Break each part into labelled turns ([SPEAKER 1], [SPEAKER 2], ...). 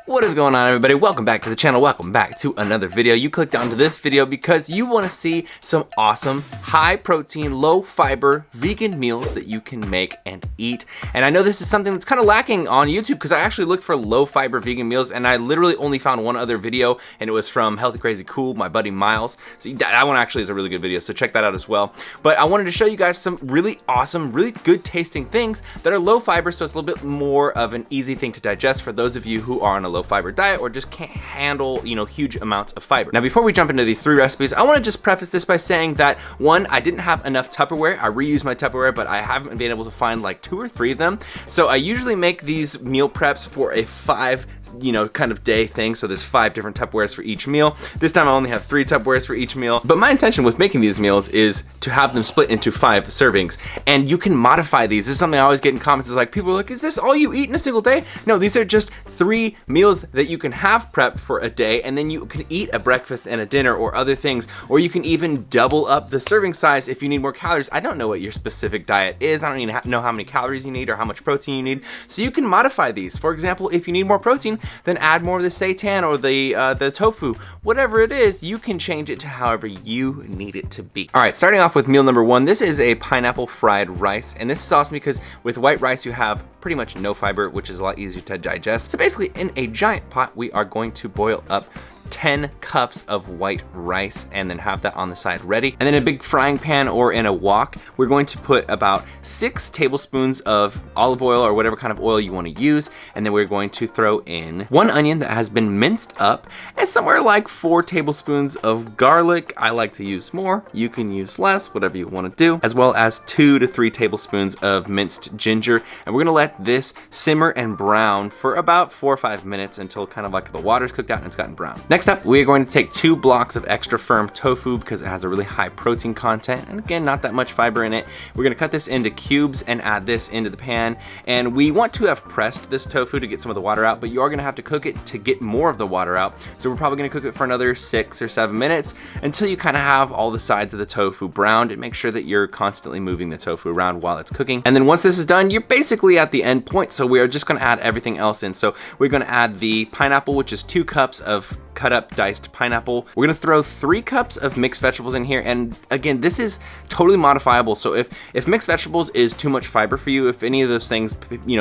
[SPEAKER 1] What is going on, everybody? Welcome back to the channel. Welcome back to another video. You clicked onto this video because you want to see some awesome high protein, low fiber vegan meals that you can make and eat. And I know this is something that's kind of lacking on YouTube because I actually looked for low fiber vegan meals and I literally only found one other video, and it was from Healthy Crazy Cool, my buddy Miles. So that one actually is a really good video, so check that out as well. But I wanted to show you guys some really awesome, really good tasting things that are low fiber, so it's a little bit more of an easy thing to digest for those of you who are on a low fiber diet or just can't handle, huge amounts of fiber. Now, before we jump into these 3 recipes, I want to just preface this by saying that one, I didn't have enough Tupperware. I reused my Tupperware, but I haven't been able to find like 2 or 3 of them. So I usually make these meal preps for a 5 kind of day thing. So there's 5 different Tupperwares for each meal. This time I only have 3 Tupperwares for each meal. But my intention with making these meals is to have them split into 5 servings. And you can modify these. This is something I always get in comments, is like, people are like, is this all you eat in a single day? No, these are just 3 meals that you can have prepped for a day, and then you can eat a breakfast and a dinner or other things, or you can even double up the serving size if you need more calories. I don't know what your specific diet is. I don't even know how many calories you need or how much protein you need. So you can modify these. For example, if you need more protein, then add more of the seitan or the tofu. Whatever it is, you can change it to however you need it to be. All right, starting off with meal number 1. This is a pineapple fried rice, and this is awesome because with white rice you have pretty much no fiber, which is a lot easier to digest. So basically, in a giant pot, we are going to boil up 10 cups of white rice and then have that on the side ready. And then in a big frying pan or in a wok, we're going to put about 6 tablespoons of olive oil or whatever kind of oil you want to use. And then we're going to throw in 1 onion that has been minced up and somewhere like 4 tablespoons of garlic. I like to use more. You can use less, whatever you want to do, as well as 2 to 3 tablespoons of minced ginger. And we're going to let this simmer and brown for about 4 or 5 minutes until kind of like the water's cooked out and it's gotten brown. Next up, we are going to take 2 blocks of extra firm tofu because it has a really high protein content and again, not that much fiber in it. We're going to cut this into cubes and add this into the pan, and we want to have pressed this tofu to get some of the water out, but you are going to have to cook it to get more of the water out. So we're probably going to cook it for another 6 or 7 minutes until you kind of have all the sides of the tofu browned, and make sure that you're constantly moving the tofu around while it's cooking. And then once this is done, you're basically at the end point, so we are just going to add everything else in. So we're going to add the pineapple, which is 2 cups of cut up diced pineapple. We're gonna throw 3 cups of mixed vegetables in here, and again, this is totally modifiable. So if mixed vegetables is too much fiber for you, if any of those things,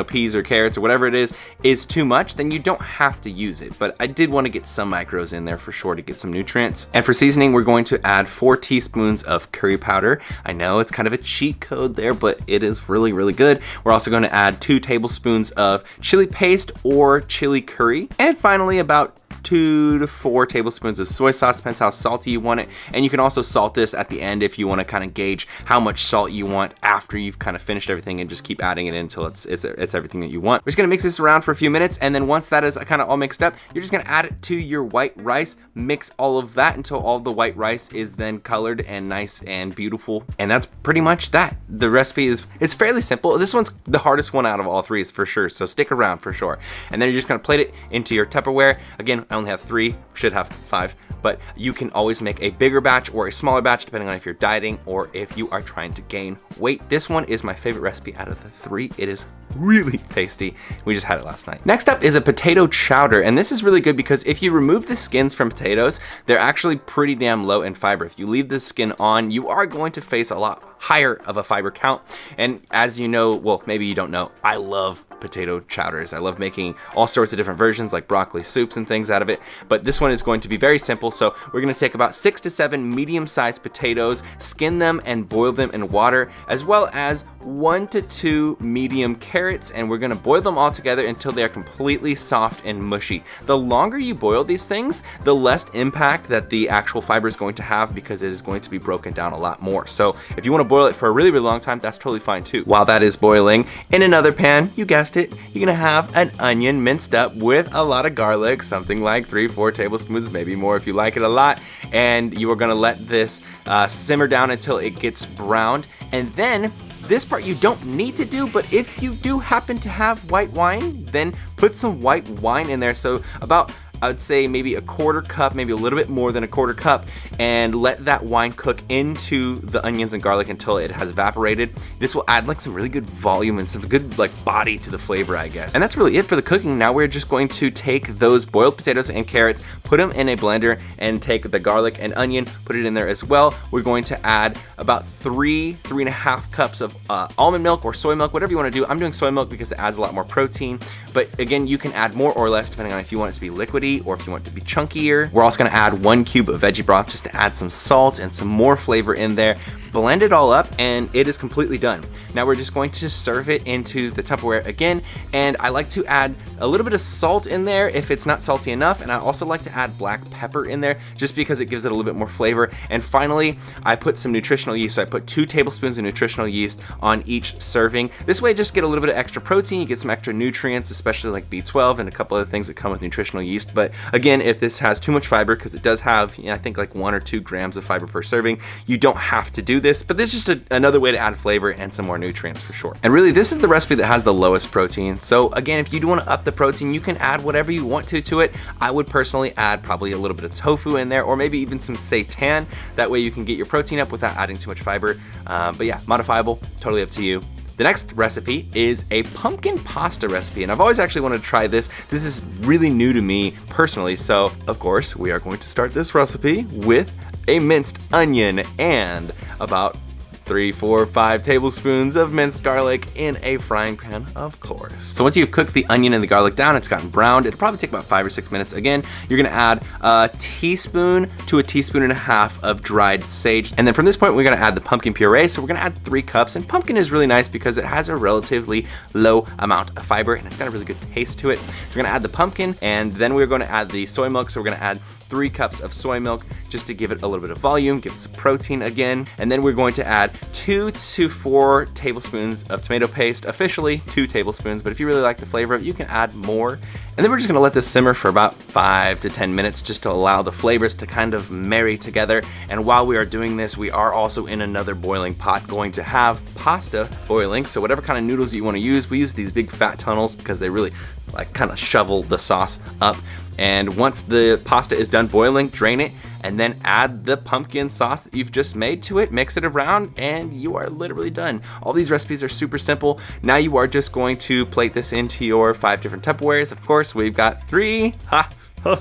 [SPEAKER 1] peas or carrots or whatever it is too much, then you don't have to use it. But I did want to get some macros in there for sure to get some nutrients. And for seasoning, we're going to add 4 teaspoons of curry powder. I know it's kind of a cheat code there, but it is really, really good. We're also going to add 2 tablespoons of chili paste or chili curry, and finally about 2 to 4 tablespoons of soy sauce, depends how salty you want it. And you can also salt this at the end if you want to kind of gauge how much salt you want after you've kind of finished everything, and just keep adding it in until it's everything that you want. We're just gonna mix this around for a few minutes, and then once that is kind of all mixed up, you're just gonna add it to your white rice, mix all of that until all the white rice is then colored and nice and beautiful. And that's pretty much that. The recipe it's fairly simple. This one's the hardest one out of all 3 for sure, so stick around for sure. And then you're just gonna plate it into your Tupperware. Again, I only have 3, should have 5, but you can always make a bigger batch or a smaller batch depending on if you're dieting or if you are trying to gain weight. This one is my favorite recipe out of the 3. It is really tasty. We just had it last night. Next up is a potato chowder, and this is really good because if you remove the skins from potatoes, they're actually pretty damn low in fiber. If you leave the skin on, you are going to face a lot higher of a fiber count. And as you know, well, maybe you don't know, I love potato chowders. I love making all sorts of different versions like broccoli soups and things out of it, but this one is going to be very simple. So we're going to take about 6 to 7 medium-sized potatoes, skin them and boil them in water, as well as 1 to 2 medium carrots, and we're going to boil them all together until they are completely soft and mushy. The longer you boil these things, the less impact that the actual fiber is going to have because it is going to be broken down a lot more. So if you want to boil it for a really, really long time, that's totally fine too. While that is boiling, in another pan, you guessed it, you're gonna have an onion minced up with a lot of garlic, something like 3-4 tablespoons, maybe more if you like it a lot. And you are gonna let this simmer down until it gets browned. And then this part you don't need to do, but if you do happen to have white wine, then put some white wine in there. So about I would say maybe a quarter cup, maybe a little bit more than a quarter cup, and let that wine cook into the onions and garlic until it has evaporated. This will add like some really good volume and some good like body to the flavor, I guess. And that's really it for the cooking. Now we're just going to take those boiled potatoes and carrots, put them in a blender, and take the garlic and onion, put it in there as well. We're going to add about 3.5 cups of almond milk or soy milk, whatever you want to do. I'm doing soy milk because it adds a lot more protein, but again, you can add more or less depending on if you want it to be liquidy or if you want it to be chunkier. We're also going to add 1 cube of veggie broth just to add some salt and some more flavor in there. Blend it all up and it is completely done. Now we're just going to serve it into the Tupperware again, and I like to add a little bit of salt in there if it's not salty enough, and I also like to add black pepper in there just because it gives it a little bit more flavor. And finally, I put some nutritional yeast, so I put 2 tablespoons of nutritional yeast on each serving. This way, just get a little bit of extra protein, you get some extra nutrients, especially like B12 and a couple other things that come with nutritional yeast. But again, if this has too much fiber, because it does have, I think like 1 or 2 grams of fiber per serving, you don't have to do this, but this is just another way to add flavor and some more nutrients for sure. And really, this is the recipe that has the lowest protein. So again, if you do want to up the protein, you can add whatever you want to it. I would personally add probably a little bit of tofu in there, or maybe even some seitan. That way you can get your protein up without adding too much fiber. But yeah, modifiable, totally up to you. The next recipe is a pumpkin pasta recipe, and I've always actually wanted to try this. This is really new to me personally, so of course we are going to start this recipe with a minced onion and about 3, 4, 5 tablespoons of minced garlic in a frying pan, of course. So once you've cooked the onion and the garlic down, it's gotten browned, it'll probably take about 5 or 6 minutes. Again, you're gonna add a teaspoon to a teaspoon and a half of dried sage. And then from this point, we're gonna add the pumpkin puree. So we're gonna add 3 cups, and pumpkin is really nice because it has a relatively low amount of fiber and it's got a really good taste to it. So we're gonna add the pumpkin, and then we're gonna add the soy milk. So we're gonna add 3 cups of soy milk just to give it a little bit of volume, give it some protein again. And then we're going to add 2 to 4 tablespoons of tomato paste, officially 2 tablespoons, but if you really like the flavor of it, you can add more. And then we're just gonna let this simmer for about 5 to 10 minutes just to allow the flavors to kind of marry together. And while we are doing this, we are also in another boiling pot going to have pasta boiling. So whatever kind of noodles you wanna use, we use these big fat tunnels because they really like kind of shovel the sauce up. And once the pasta is done boiling, drain it, and then add the pumpkin sauce that you've just made to it, mix it around, and you are literally done. All these recipes are super simple. Now you are just going to plate this into your 5 different Tupperwares. Of course, we've got 3.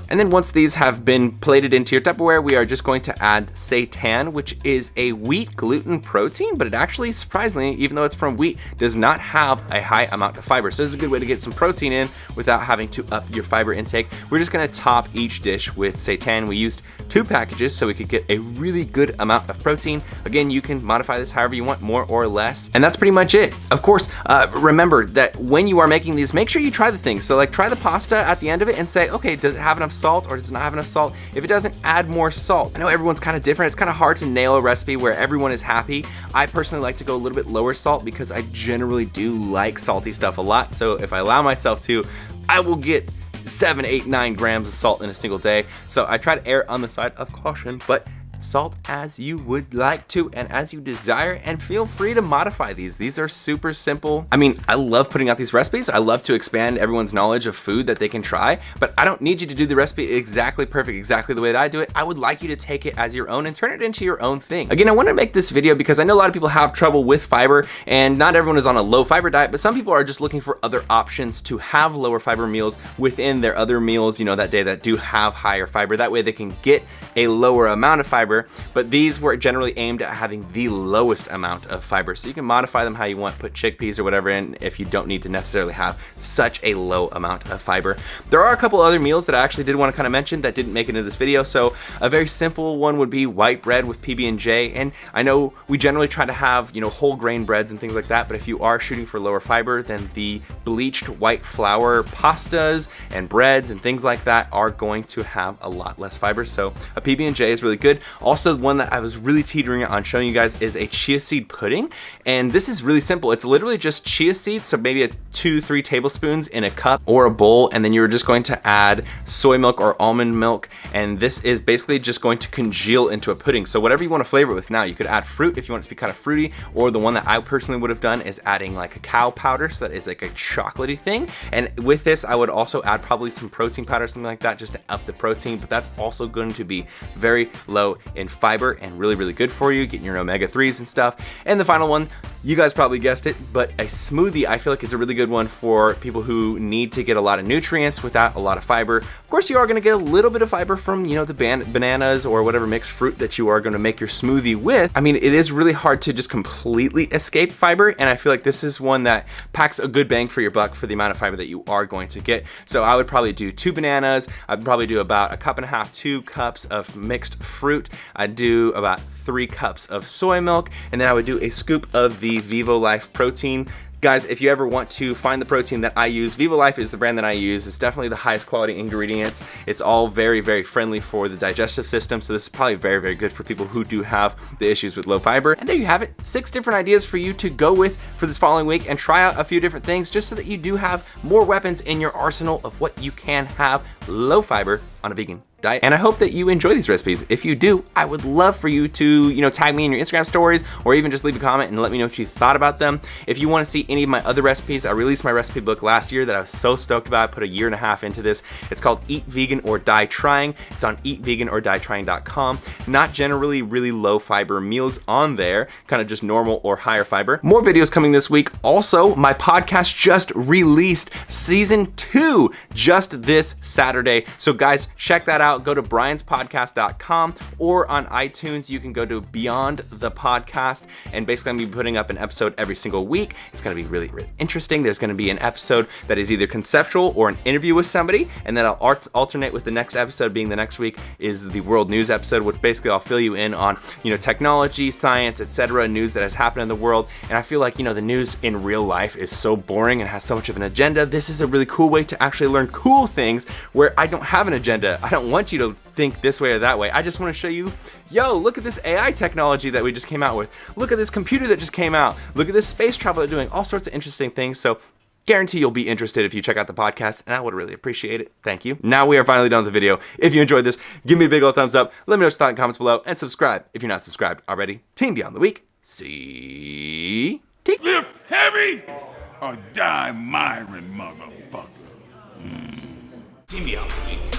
[SPEAKER 1] And then once these have been plated into your Tupperware, we are just going to add seitan, which is a wheat gluten protein, but it actually, surprisingly, even though it's from wheat, does not have a high amount of fiber. So this is a good way to get some protein in without having to up your fiber intake. We're just gonna top each dish with seitan. We used 2 packages so we could get a really good amount of protein. Again, you can modify this however you want, more or less. And that's pretty much it. Of course, remember that when you are making these, make sure you try the things. So like try the pasta at the end of it and say, okay, does it have enough salt or does it not have enough salt? If it doesn't, add more salt. I know everyone's kind of different. It's kind of hard to nail a recipe where everyone is happy. I personally like to go a little bit lower salt because I generally do like salty stuff a lot. So if I allow myself to, I will get 7, 8, 9 grams of salt in a single day. So I try to err on the side of caution, but salt as you would like to and as you desire, and feel free to modify these. These are super simple. I mean, I love putting out these recipes. I love to expand everyone's knowledge of food that they can try, but I don't need you to do the recipe exactly perfect, exactly the way that I do it. I would like you to take it as your own and turn it into your own thing. Again, I want to make this video because I know a lot of people have trouble with fiber, and not everyone is on a low fiber diet, but some people are just looking for other options to have lower fiber meals within their other meals, that day that do have higher fiber. That way they can get a lower amount of fiber, but these were generally aimed at having the lowest amount of fiber. So you can modify them how you want, put chickpeas or whatever in if you don't need to necessarily have such a low amount of fiber. There are a couple other meals that I actually did want to kind of mention that didn't make it into this video. So a very simple one would be white bread with PB&J. And I know we generally try to have, whole grain breads and things like that, but if you are shooting for lower fiber, then the bleached white flour pastas and breads and things like that are going to have a lot less fiber. So a PB&J is really good. Also, one that I was really teetering on showing you guys is a chia seed pudding. And this is really simple. It's literally just chia seeds, so maybe 2-3 tablespoons in a cup or a bowl, and then you're just going to add soy milk or almond milk, and this is basically just going to congeal into a pudding. So whatever you want to flavor it with now, you could add fruit if you want it to be kind of fruity, or the one that I personally would have done is adding like cacao powder, so that is like a chocolatey thing. And with this, I would also add probably some protein powder, something like that, just to up the protein, but that's also going to be very low in fiber and really, really good for you, getting your omega-3s and stuff. And the final one, you guys probably guessed it, but a smoothie I feel like is a really good one for people who need to get a lot of nutrients without a lot of fiber. Of course, you are going to get a little bit of fiber from, you know, the bananas or whatever mixed fruit that you are going to make your smoothie with. I mean, it is really hard to just completely escape fiber, and I feel like this is one that packs a good bang for your buck for the amount of fiber that you are going to get. So I would probably do 2 bananas. I'd probably do about 1.5 cups, 2 cups of mixed fruit. I'd do about 3 cups of soy milk, and then I would do a scoop of the Vivo Life protein. Guys, if you ever want to find the protein that I use, Vivo Life is the brand that I use. It's definitely the highest quality ingredients. It's all very, very friendly for the digestive system. So this is probably very, very good for people who do have the issues with low fiber. And there you have it, 6 different ideas for you to go with for this following week, and try out a few different things just so that you do have more weapons in your arsenal of what you can have low fiber on a vegan diet. And I hope that you enjoy these recipes. If you do, I would love for you to, you know, tag me in your Instagram stories, or even just leave a comment and let me know what you thought about them. If you want to see any of my other recipes, I released my recipe book last year that I was so stoked about. I put 1.5 years into this. It's called Eat Vegan or Die Trying. It's on eatveganordieTrying.com. Not generally really low fiber meals on there, kind of just normal or higher fiber. More videos coming this week. Also, my podcast just released season 2 just this Saturday. So guys, check that out. Go to brianspodcast.com, or on iTunes, you can go to Beyond the Podcast, and basically I'm going to be putting up an episode every single week. It's going to be really, really interesting. There's going to be an episode that is either conceptual or an interview with somebody, and then I'll alternate with the next episode being the next week is the world news episode, which basically I'll fill you in on, you know, technology, science, etc., news that has happened in the world. And I feel like, you know, the news in real life is so boring and has so much of an agenda. This is a really cool way to actually learn cool things where I don't have an agenda. I don't want you to think this way or that way. I just want to show you, yo, look at this AI technology that we just came out with. Look at this computer that just came out. Look at this space travel they're doing. All sorts of interesting things. So guarantee you'll be interested if you check out the podcast, and I would really appreciate it. Thank you. Now we are finally done with the video. If you enjoyed this, give me a big old thumbs up. Let me know what you thought in the comments below, and subscribe if you're not subscribed already. Team Beyond the Week. See.
[SPEAKER 2] Lift heavy or die Myron, motherfucker.
[SPEAKER 1] Team Beyond the Week.